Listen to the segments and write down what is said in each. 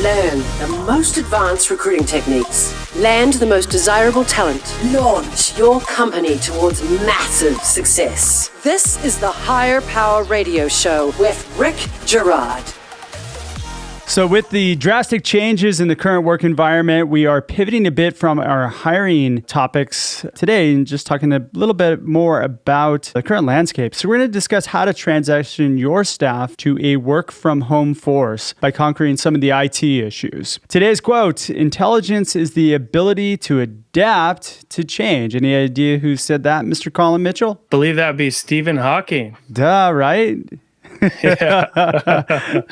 Learn the most advanced recruiting techniques. Land the most desirable talent. Launch your company towards massive success. This is the Higher Power Radio Show with Rick Girard. So with the drastic changes in the current work environment, we are pivoting a bit from our hiring topics today and just talking a little bit more about the current landscape. So we're going to discuss how to transition your staff to a work from home force by conquering some of the IT issues. Today's quote, intelligence is the ability to adapt to change. Any idea who said that, Mr. Collin Mitchell? Believe that would be Stephen Hawking. Duh, right?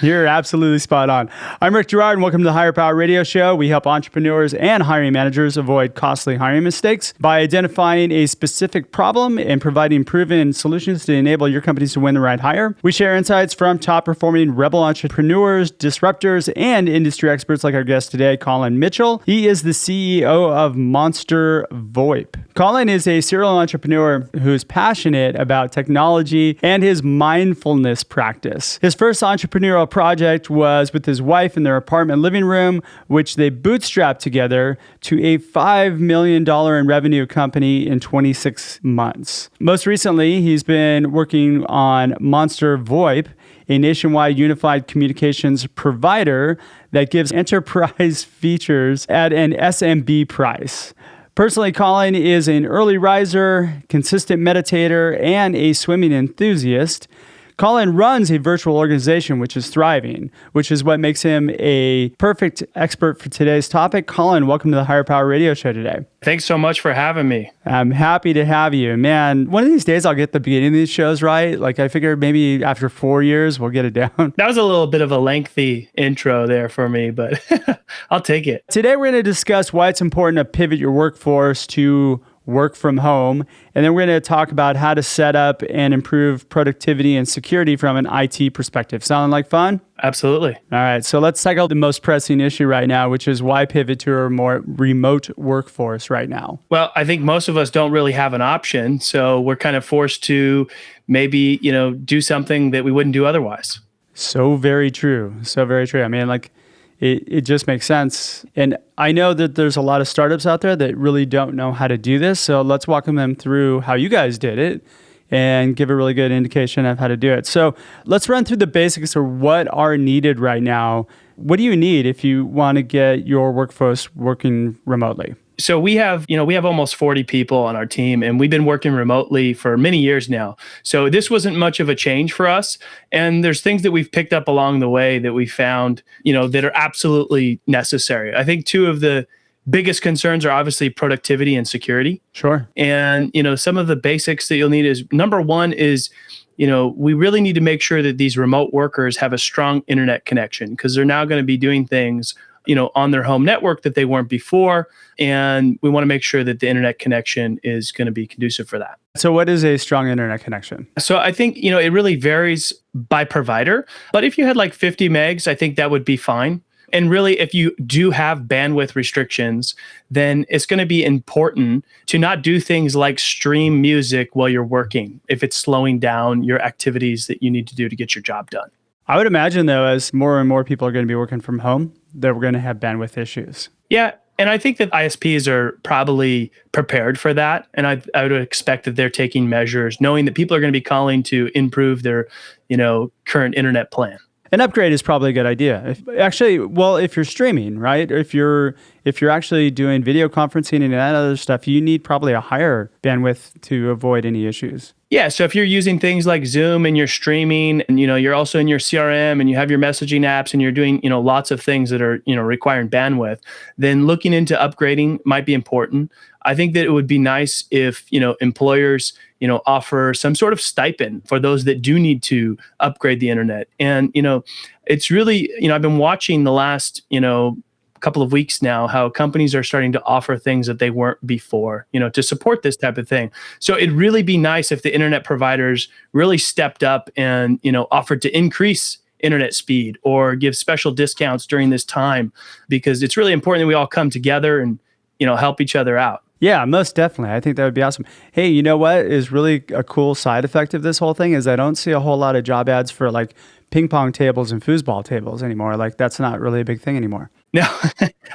You're absolutely spot on. I'm Rick Girard, and welcome to the Higher Power Radio Show. We help entrepreneurs and hiring managers avoid costly hiring mistakes by identifying a specific problem and providing proven solutions to enable your companies to win the right hire. We share insights from top-performing rebel entrepreneurs, disruptors, and industry experts like our guest today, Collin Mitchell. He is the CEO of Monster VoIP. Collin is a serial entrepreneur who is passionate about technology and his mindfulness practice. His first entrepreneurial project was with his wife in their apartment living room, which they bootstrapped together to a $5 million in revenue company in 26 months. Most recently, he's been working on Monster VoIP, a nationwide unified communications provider that gives enterprise features at an SMB price. Personally, Collin is an early riser, consistent meditator, and a swimming enthusiast. Collin runs a virtual organization which is thriving, which is what makes him a perfect expert for today's topic. Collin, welcome to the Higher Power Radio Show today. Thanks so much for having me. I'm happy to have you. Man, one of these days I'll get the beginning of these shows right. Like I figured maybe after 4 years we'll get it down. That was a little bit of a lengthy intro there for me, but I'll take it. Today we're going to discuss why it's important to pivot your workforce to work from home. And then we're going to talk about how to set up and improve productivity and security from an IT perspective. Sound like fun? Absolutely. All right. So let's tackle the most pressing issue right now, which is why pivot to a more remote workforce right now? Well, I think most of us don't really have an option. So we're kind of forced to maybe, do something that we wouldn't do otherwise. So very true. So very true. I mean, it just makes sense. And I know that there's a lot of startups out there that really don't know how to do this. So let's walk them through how you guys did it and give a really good indication of how to do it. So let's run through the basics of what are needed right now. What do you need if you want to get your workforce working remotely? So we have almost 40 people on our team, and we've been working remotely for many years now. So this wasn't much of a change for us. And there's things that we've picked up along the way that we found, that are absolutely necessary. I think two of the biggest concerns are obviously productivity and security. Sure. And, some of the basics that you'll need is, number one is, we really need to make sure that these remote workers have a strong internet connection, because they're now going to be doing things on their home network that they weren't before. And we want to make sure that the internet connection is going to be conducive for that. So what is a strong internet connection? So I think, it really varies by provider. But if you had like 50 megs, I think that would be fine. And really, if you do have bandwidth restrictions, then it's going to be important to not do things like stream music while you're working, if it's slowing down your activities that you need to do to get your job done. I would imagine, though, as more and more people are going to be working from home, that we're going to have bandwidth issues. Yeah. And I think that ISPs are probably prepared for that. And I would expect that they're taking measures, knowing that people are going to be calling to improve their, current internet plan. An upgrade is probably a good idea. If you're streaming, right? If you're actually doing video conferencing and that other stuff, you need probably a higher bandwidth to avoid any issues. Yeah, so if you're using things like Zoom and you're streaming and you're also in your CRM and you have your messaging apps and you're doing lots of things that are requiring bandwidth, then looking into upgrading might be important. I think that it would be nice if employers offer some sort of stipend for those that do need to upgrade the internet. And it's really I've been watching the last couple of weeks now how companies are starting to offer things that they weren't before, to support this type of thing. So it'd really be nice if the internet providers really stepped up and, offered to increase internet speed or give special discounts during this time, because it's really important that we all come together and, help each other out. Yeah, most definitely. I think that would be awesome. Hey, you know what is really a cool side effect of this whole thing is I don't see a whole lot of job ads for like ping pong tables and foosball tables anymore. Like that's not really a big thing anymore. No,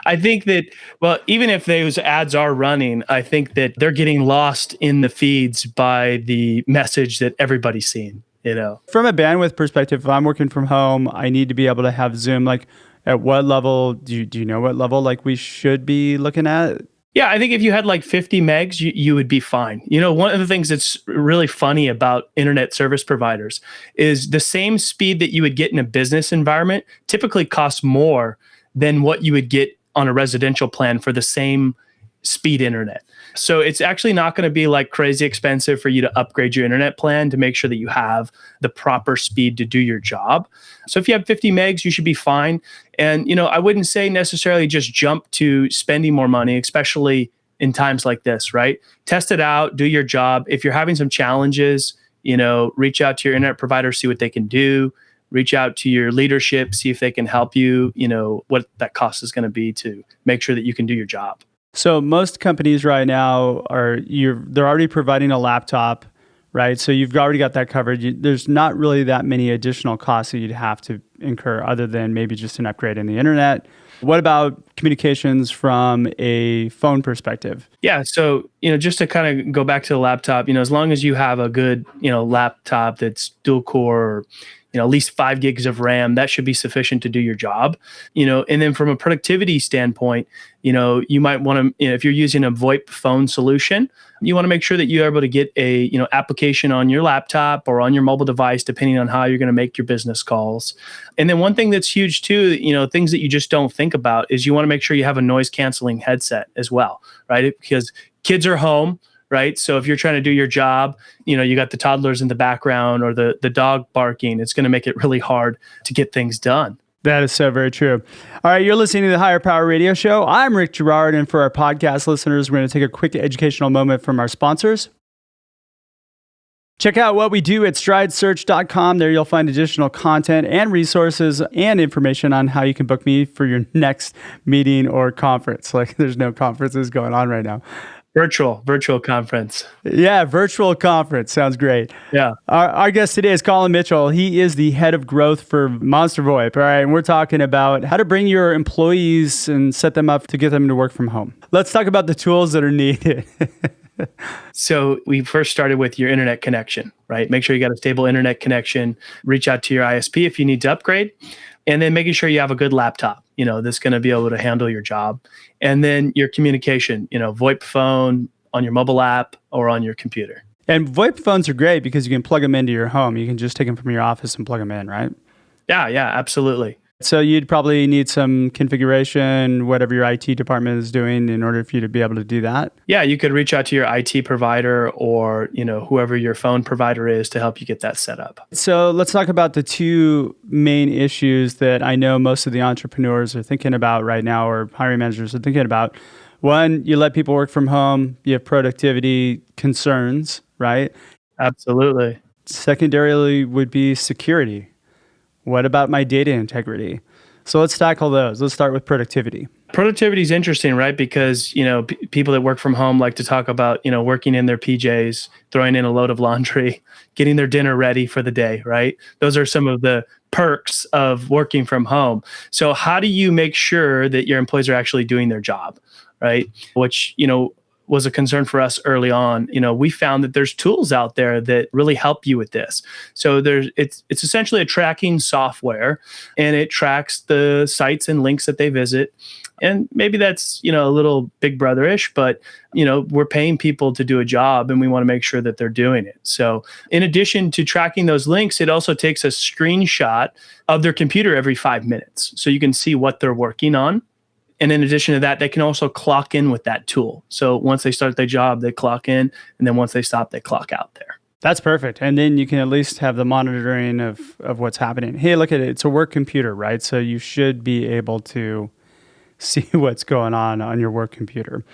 I think that, well, even if those ads are running, I think that they're getting lost in the feeds by the message that everybody's seeing, From a bandwidth perspective, if I'm working from home, I need to be able to have Zoom. Like at what level, do you know what level like we should be looking at? Yeah, I think if you had like 50 megs, you would be fine. One of the things that's really funny about internet service providers is the same speed that you would get in a business environment typically costs more than what you would get on a residential plan for the same speed internet. So it's actually not going to be like crazy expensive for you to upgrade your internet plan to make sure that you have the proper speed to do your job. So if you have 50 megs, you should be fine. And, I wouldn't say necessarily just jump to spending more money, especially in times like this, right? Test it out, do your job. If you're having some challenges, reach out to your internet provider, see what they can do. Reach out to your leadership, see if they can help you, what that cost is going to be to make sure that you can do your job. So most companies right now they're already providing a laptop, right? So you've already got that covered. There's not really that many additional costs that you'd have to incur other than maybe just an upgrade in the internet. What about communications from a phone perspective? Yeah. So, just to kind of go back to the laptop, as long as you have a good, laptop that's dual core, or, at least 5 gigs of RAM, that should be sufficient to do your job. And then from a productivity standpoint, you might want to, if you're using a VoIP phone solution, you want to make sure that you're able to get a, application on your laptop or on your mobile device, depending on how you're going to make your business calls. And then one thing that's huge too, things that you just don't think about is you want to make sure you have a noise canceling headset as well, right? Because kids are home. Right. So if you're trying to do your job, you got the toddlers in the background or the dog barking, it's going to make it really hard to get things done. That is so very true. All right, you're listening to the Higher Power Radio Show. I'm Rick Girard, and for our podcast listeners, we're going to take a quick educational moment from our sponsors. Check out what we do at stridesearch.com. There you'll find additional content and resources and information on how you can book me for your next meeting or conference. Like there's no conferences going on right now. Virtual conference. Yeah, virtual conference. Sounds great. Yeah. Our guest today is Collin Mitchell. He is the head of growth for Monster VoIP. All right, and we're talking about how to bring your employees and set them up to get them to work from home. Let's talk about the tools that are needed. So we first started with your internet connection, right? Make sure you got a stable internet connection. Reach out to your ISP if you need to upgrade. And then making sure you have a good laptop, that's going to be able to handle your job. And then your communication, VoIP phone on your mobile app or on your computer. And VoIP phones are great because you can plug them into your home. You can just take them from your office and plug them in, right? Yeah, absolutely. So you'd probably need some configuration, whatever your IT department is doing in order for you to be able to do that. Yeah, you could reach out to your IT provider or, whoever your phone provider is to help you get that set up. So let's talk about the two main issues that I know most of the entrepreneurs are thinking about right now, or hiring managers are thinking about. One, you let people work from home, you have productivity concerns, right? Absolutely. Secondarily would be security. What about my data integrity? So let's tackle those. Let's start with productivity. Productivity is interesting, right? Because, people that work from home like to talk about, working in their PJs, throwing in a load of laundry, getting their dinner ready for the day, right? Those are some of the perks of working from home. So how do you make sure that your employees are actually doing their job, right? Which, was a concern for us early on. We found that there's tools out there that really help you with this. So it's essentially a tracking software, and it tracks the sites and links that they visit. And maybe that's, a little big brother-ish, but, we're paying people to do a job and we want to make sure that they're doing it. So in addition to tracking those links, it also takes a screenshot of their computer every 5 minutes. So you can see what they're working on. And in addition to that, they can also clock in with that tool. So once they start their job, they clock in. And then once they stop, they clock out there. That's perfect. And then you can at least have the monitoring of what's happening. Hey, look at it. It's a work computer, right? So you should be able to see what's going on your work computer.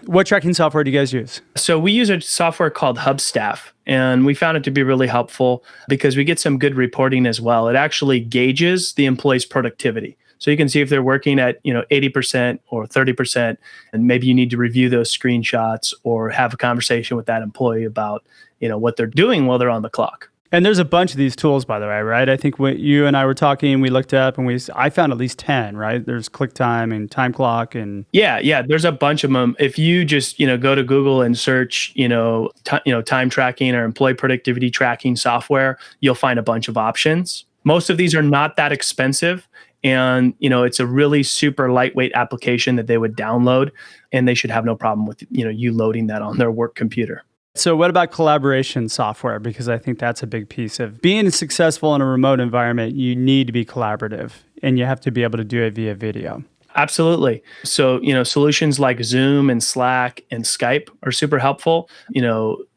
What tracking software do you guys use? So we use a software called Hubstaff, and we found it to be really helpful because we get some good reporting as well. It actually gauges the employee's productivity. So you can see if they're working at 80% or 30%, and maybe you need to review those screenshots or have a conversation with that employee about what they're doing while they're on the clock. And there's a bunch of these tools, by the way, right? I think when you and I were talking, we looked up and I found at least 10, right? There's QuickTime and Time Clock and Yeah, there's a bunch of them. If you just, go to Google and search, time tracking or employee productivity tracking software, you'll find a bunch of options. Most of these are not that expensive. And, it's a really super lightweight application that they would download, and they should have no problem with, you loading that on their work computer. So what about collaboration software? Because I think that's a big piece of being successful in a remote environment. You need to be collaborative, and you have to be able to do it via video. Absolutely. So, solutions like Zoom and Slack and Skype are super helpful.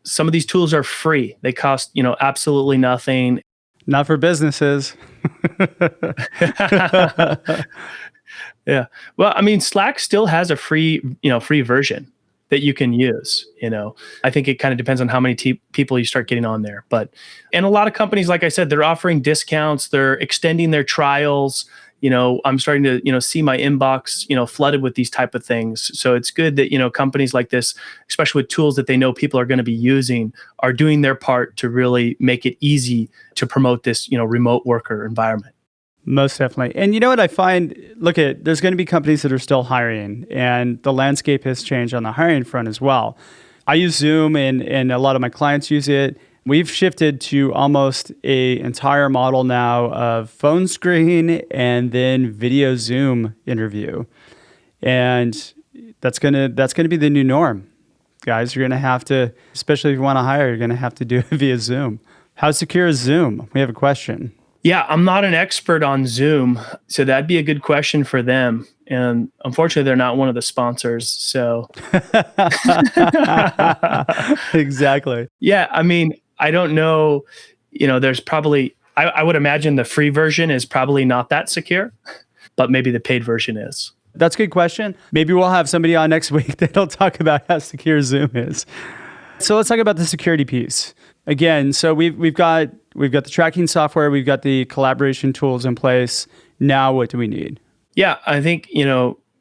Some of these tools are free. They cost, absolutely nothing. Not for businesses. Yeah. Well, Slack still has a free version that you can use. I think it kind of depends on how many people you start getting on there. And a lot of companies, like I said, they're offering discounts. They're extending their trials. I'm starting to, see my inbox, flooded with these type of things. So it's good that, companies like this, especially with tools that they know people are going to be using, are doing their part to really make it easy to promote this, remote worker environment. Most definitely. And you know what I find, there's going to be companies that are still hiring, and the landscape has changed on the hiring front as well. I use Zoom and a lot of my clients use it. We've shifted to almost a entire model now of phone screen and then video Zoom interview. And that's gonna be the new norm. Guys, you're gonna have to, especially if you want to hire, you're gonna have to do it via Zoom. How secure is Zoom? We have a question. Yeah, I'm not an expert on Zoom, so that'd be a good question for them. And unfortunately, they're not one of the sponsors. So Exactly. Yeah, I don't know, there's probably, I would imagine the free version is probably not that secure, but maybe the paid version is. That's a good question. Maybe we'll have somebody on next week that'll talk about how secure Zoom is. So let's talk about the security piece. Again, so we've got the tracking software, we've got the collaboration tools in place. Now what do we need? Yeah, I think,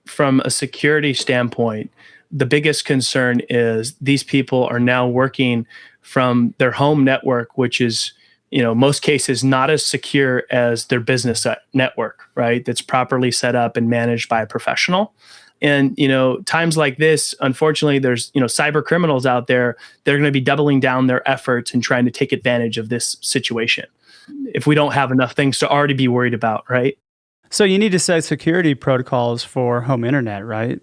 from a security standpoint, the biggest concern is these people are now working from their home network, which is, most cases not as secure as their business network, right? That's properly set up and managed by a professional. And, times like this, unfortunately, there's, cyber criminals out there. They're going to be doubling down their efforts and trying to take advantage of this situation if we don't have enough things to already be worried about, right? So you need to set security protocols for home internet, right?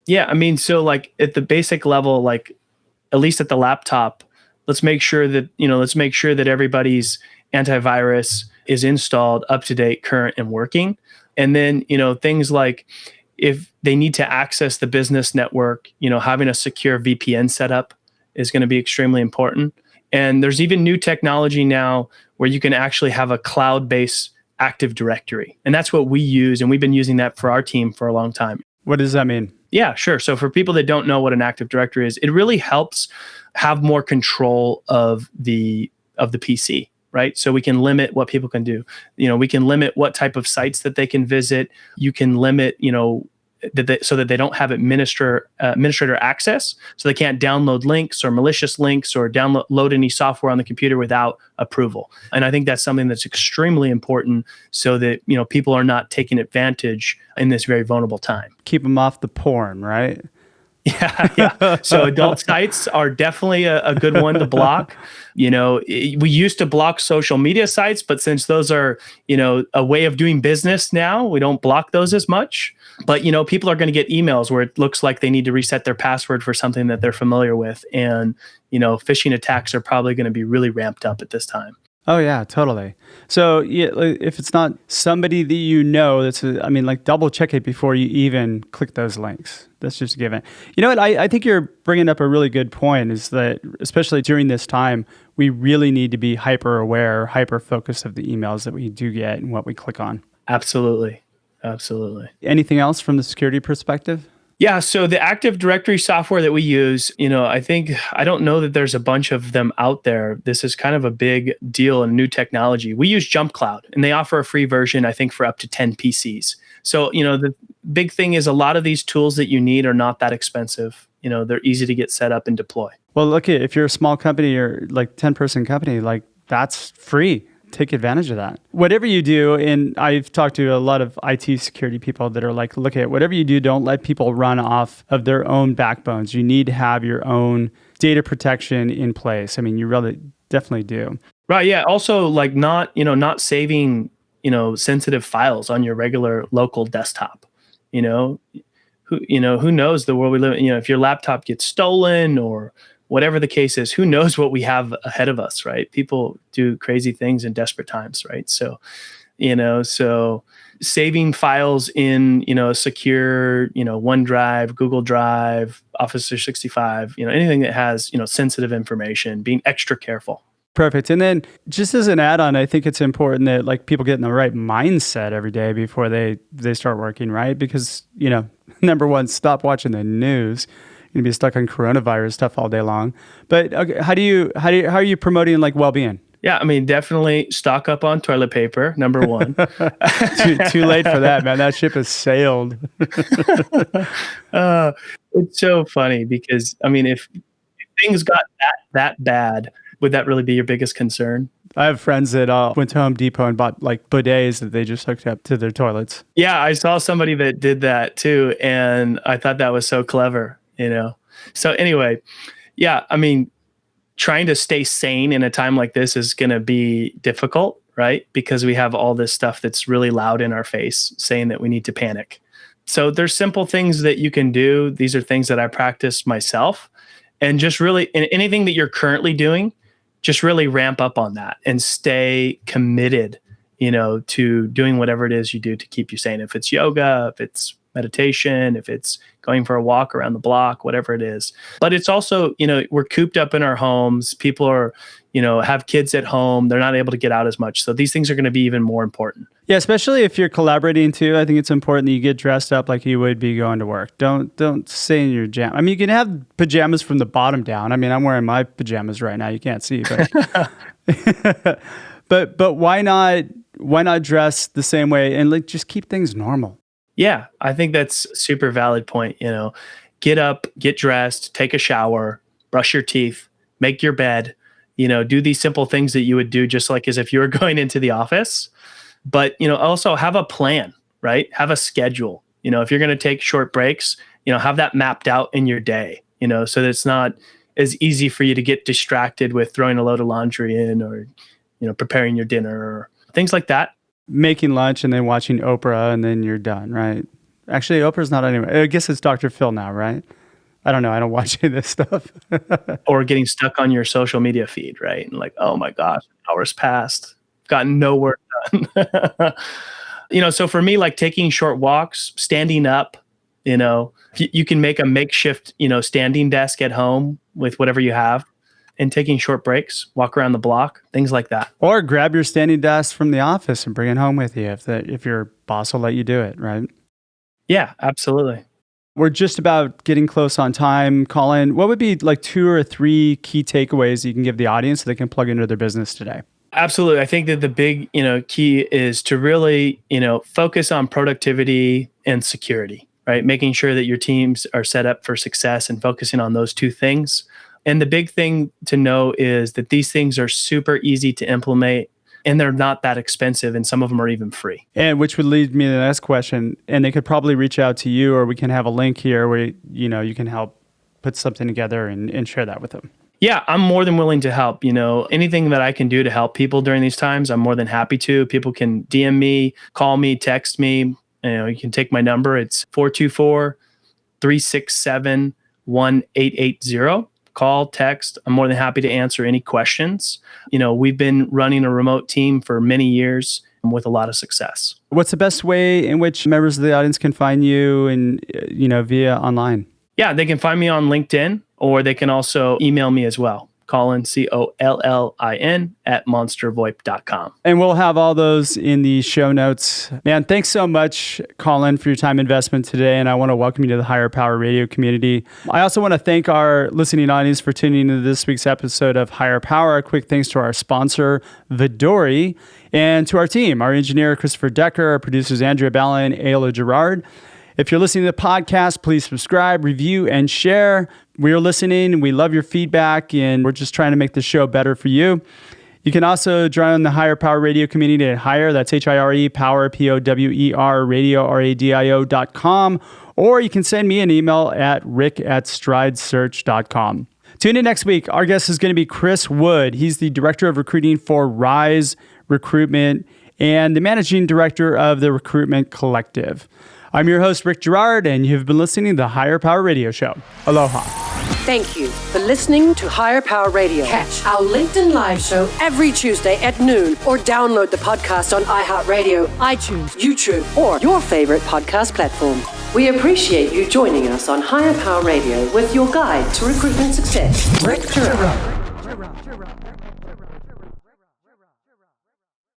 Yeah. So like at the basic level, like at least at the laptop, let's make sure that everybody's antivirus is installed, up to date, current, and working. And then, things like if they need to access the business network, having a secure VPN setup is going to be extremely important. And there's even new technology now where you can actually have a cloud-based Active Directory. And that's what we use. And we've been using that for our team for a long time. What does that mean? Yeah, sure. So for people that don't know what an Active Directory is, it really helps have more control of the PC, right? So we can limit what people can do. We can limit what type of sites that they can visit. You can limit, so that they don't have administrator access, so they can't download links or malicious links or load any software on the computer without approval. And I think that's something that's extremely important, so that people are not taking advantage in this very vulnerable time. Keep them off the porn, right? Yeah. So adult sites are definitely a good one to block. We used to block social media sites, but since those are, a way of doing business now, we don't block those as much. But, people are going to get emails where it looks like they need to reset their password for something that they're familiar with. And, phishing attacks are probably going to be really ramped up at this time. Oh, yeah, totally. So if it's not somebody that double check it before you even click those links. That's just a given. You know what? I think you're bringing up a really good point, is that especially during this time, we really need to be hyper aware, hyper focused of the emails that we do get and what we click on. Absolutely. Anything else from the security perspective? Yeah, so the Active Directory software that we use, I don't know that there's a bunch of them out there. This is kind of a big deal and new technology. We use JumpCloud, and they offer a free version, I think, for up to 10 PCs. So, the big thing is a lot of these tools that you need are not that expensive. They're easy to get set up and deploy. Well, look, if you're a small company or like 10-person company, like that's free. Take advantage of that. Whatever you do, and I've talked to a lot of IT security people that are like, look at whatever you do, don't let people run off of their own backbones. You need to have your own data protection in place. I mean, you really definitely do. Right. Yeah. Also, like not saving, sensitive files on your regular local desktop. Who knows the world we live in? If your laptop gets stolen or whatever the case is, who knows what we have ahead of us, right? People do crazy things in desperate times, right? So, so saving files in, a secure, OneDrive, Google Drive, Office 365, anything that has, sensitive information, being extra careful. Perfect. And then just as an add-on, I think it's important that like people get in the right mindset every day before they start working, right? Because, number one, stop watching the news. You're gonna be stuck on coronavirus stuff all day long. But okay, how are you promoting like well-being? Yeah, I mean, definitely stock up on toilet paper, number one. Too late for that, man. That ship has sailed. It's so funny because, I mean, if things got that bad, would that really be your biggest concern? I have friends that went to Home Depot and bought like bidets that they just hooked up to their toilets. Yeah, I saw somebody that did that too, and I thought that was so clever, So anyway, yeah, I mean, trying to stay sane in a time like this is going to be difficult, right? Because we have all this stuff that's really loud in our face saying that we need to panic. So there's simple things that you can do. These are things that I practice myself, and just really in anything that you're currently doing, just really ramp up on that and stay committed, to doing whatever it is you do to keep you sane. If it's yoga, if it's meditation, if it's going for a walk around the block, whatever it is. But it's also, we're cooped up in our homes. People are, have kids at home. They're not able to get out as much. So these things are going to be even more important. Yeah, especially if you're collaborating too. I think it's important that you get dressed up like you would be going to work. Don't stay in your jam. I mean, you can have pajamas from the bottom down. I mean, I'm wearing my pajamas right now. You can't see, but but why not dress the same way and like just keep things normal? Yeah, I think that's a super valid point. Get up, get dressed, take a shower, brush your teeth, make your bed, do these simple things that you would do just like as if you were going into the office. But, also have a plan, right? Have a schedule. If you're going to take short breaks, have that mapped out in your day, so that it's not as easy for you to get distracted with throwing a load of laundry in or, preparing your dinner or things like that. Making lunch and then watching Oprah and then you're done, right? Actually, Oprah's not anyway. I guess it's Dr. Phil now, right? I don't know. I don't watch any of this stuff. Or getting stuck on your social media feed, right? And like, oh my gosh, hours passed, gotten no work done. So for me, like taking short walks, standing up, you can make a makeshift, standing desk at home with whatever you have. And taking short breaks, walk around the block, things like that. Or grab your standing desk from the office and bring it home with you if your boss will let you do it, right? Yeah, absolutely. We're just about getting close on time. Collin, what would be like 2 or 3 key takeaways you can give the audience so they can plug into their business today? Absolutely. I think that the big, key is to really, focus on productivity and security, right? Making sure that your teams are set up for success and focusing on those 2 things. And the big thing to know is that these things are super easy to implement and they're not that expensive, and some of them are even free. And which would lead me to the next question. And they could probably reach out to you, or we can have a link here where you can help put something together and share that with them. Yeah, I'm more than willing to help. Anything that I can do to help people during these times, I'm more than happy to. People can DM me, call me, text me. You can take my number. It's 424-367-1880. Call, text. I'm more than happy to answer any questions. We've been running a remote team for many years with a lot of success. What's the best way in which members of the audience can find you and, via online? Yeah, they can find me on LinkedIn, or they can also email me as well. Collin, Collin, at monstervoip.com. And we'll have all those in the show notes. Man, thanks so much, Collin, for your time investment today. And I want to welcome you to the Higher Power Radio community. I also want to thank our listening audience for tuning into this week's episode of Higher Power. A quick thanks to our sponsor, Vidori, and to our team, our engineer, Christopher Decker, our producers, Andrea Ballin, Rick Girard. If you're listening to the podcast, please subscribe, review, and share. We are listening. We love your feedback, and we're just trying to make the show better for you. You can also join the Higher Power Radio community at Hire, that's H-I-R-E, Power, P-O-W-E-R, radio, R-A-D-I-O.com, or you can send me an email at rick@stridesearch.com. Tune in next week. Our guest is going to be Chris Wood. He's the Director of Recruiting for Rise Recruitment and the Managing Director of the Recruitment Collective. I'm your host, Rick Girard, and you've been listening to the Higher Power Radio Show. Aloha. Thank you for listening to Higher Power Radio. Catch our LinkedIn Live show every Tuesday at noon, or download the podcast on iHeartRadio, iTunes, YouTube, or your favorite podcast platform. We appreciate you joining us on Higher Power Radio with your guide to recruitment success, Rick Girard.